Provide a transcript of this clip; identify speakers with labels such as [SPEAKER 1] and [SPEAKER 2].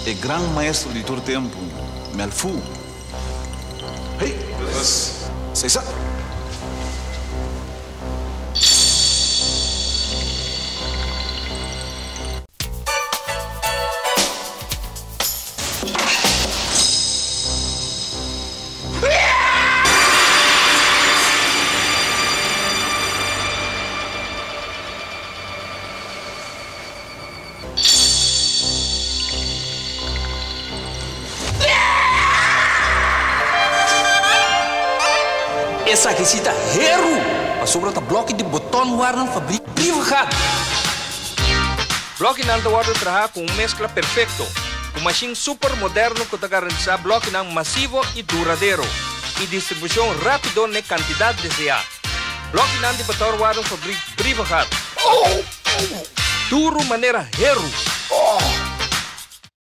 [SPEAKER 1] é grande maestro de todo tempo, Melfu. Hey, sei ça.
[SPEAKER 2] Essa aquecida Hero, a sobra tá bloco de botão warna fabrik privado.
[SPEAKER 3] Bloco in underwater trabalha com uma mescla perfeito, com machine super moderno que te garantiza bloco massivo e duradouro e distribuição rápido na quantidade desejada. Bloco in de botão warna fabrik privado. Duro maneira Hero.